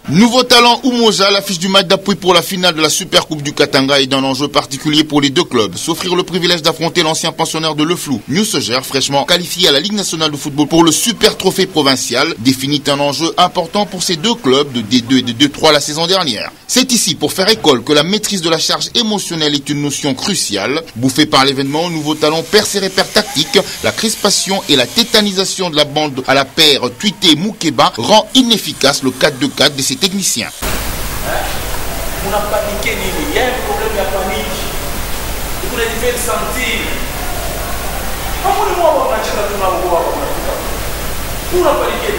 Nouveau talent Umoja, l'affiche du match d'appui pour la finale de la Super Coupe du Katanga est d'un enjeu particulier pour les deux clubs. S'offrir le privilège d'affronter l'ancien pensionnaire de Le Flou, New Soger, fraîchement qualifié à la Ligue nationale de football pour le Super Trophée provincial, définit un enjeu important pour ces deux clubs de D2 et de D3 la saison dernière. C'est ici, pour faire école, que la maîtrise de la charge émotionnelle est une notion cruciale. Bouffé par l'événement, Nouveau talent perd ses repères tactiques, la crispation et la tétanisation de la bande à la paire Tuité-Moukeba rend inefficace le 4-2-4 de ses techniciens. On a paniqué, il y a un problème de panique. Vous devez le sentir. On a paniqué.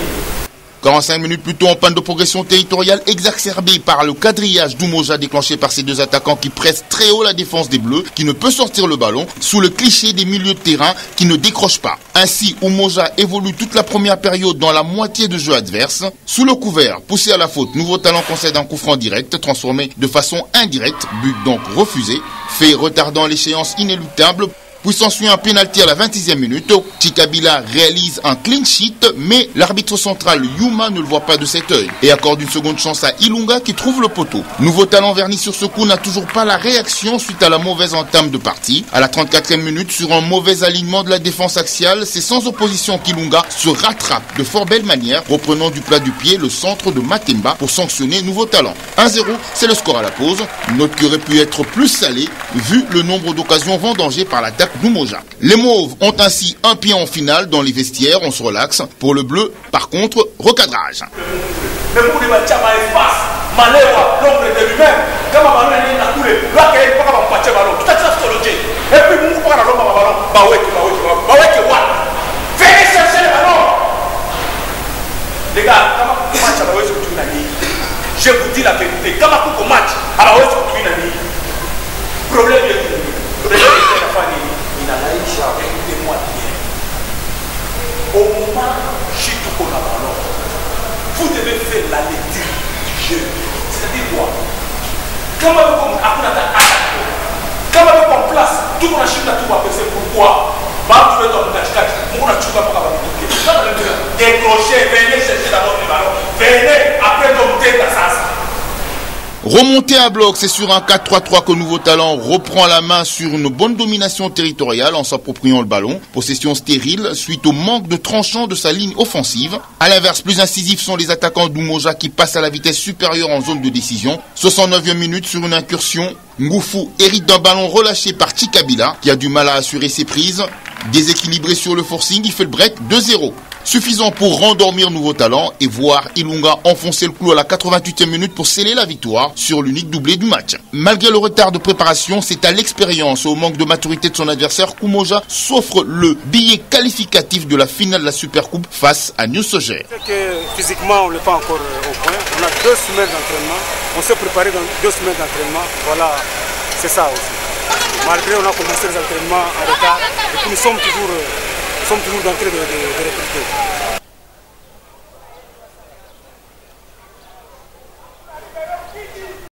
45 minutes plus tôt en panne de progression territoriale exacerbée par le quadrillage d'Umoja déclenché par ces deux attaquants qui pressent très haut la défense des Bleus, qui ne peut sortir le ballon, sous le cliché des milieux de terrain qui ne décrochent pas. Ainsi, Umoja évolue toute la première période dans la moitié de jeu adverse. Sous le couvert, poussé à la faute, Nouveau talent concède un coup franc direct, transformé de façon indirecte, but donc refusé, fait retardant l'échéance inéluctable. Puis s'ensuit un pénalty à la 26e minute. Chikabila réalise un clean sheet, mais l'arbitre central Yuma ne le voit pas de cet œil et accorde une seconde chance à Ilunga qui trouve le poteau. Nouveau talent verni sur ce coup n'a toujours pas la réaction suite à la mauvaise entame de partie. À la 34e minute, sur un mauvais alignement de la défense axiale, c'est sans opposition qu'Ilunga se rattrape de fort belle manière, reprenant du plat du pied le centre de Matemba pour sanctionner Nouveau talent. 1-0, c'est le score à la pause. Une note qui aurait pu être plus salée vu le nombre d'occasions vendangées par l'attaque d'Umoja. Les Mauves ont ainsi un pied en finale dans les vestiaires, on se relaxe. Pour le bleu, par contre, recadrage. Les gars, je vous dis la vérité, quand on match, problème écoutez-moi bien. Au moment où on a ballon, vous devez faire la lecture du jeu. C'est-à-dire quoi? Quand on place, tout le monde a chuté, tout va passer. Pourquoi? Décrochez, venez chercher d'abord le ballon. Venez, après dompter la sas. Remonté à bloc, c'est sur un 4-3-3 que Nouveau talent reprend la main sur une bonne domination territoriale en s'appropriant le ballon. Possession stérile suite au manque de tranchant de sa ligne offensive. À l'inverse, plus incisifs sont les attaquants d'Umoja qui passent à la vitesse supérieure en zone de décision. 69e minute sur une incursion. Ngoufou hérite d'un ballon relâché par Chikabila qui a du mal à assurer ses prises. Déséquilibré sur le forcing, il fait le break 2-0. Suffisant pour rendormir Nouveau talent et voir Ilunga enfoncer le clou à la 88e minute pour sceller la victoire sur l'unique doublé du match. Malgré le retard de préparation, c'est à l'expérience et au manque de maturité de son adversaire qu'Umoja s'offre le billet qualificatif de la finale de la Super Coupe face à New Soger. Physiquement, on n'est pas encore au point. On a 2 semaines d'entraînement. On s'est préparé dans 2 semaines d'entraînement. Voilà, c'est ça aussi. Malgré on a commencé les entraînements en retard, et puis nous sommes toujours en train de recruter.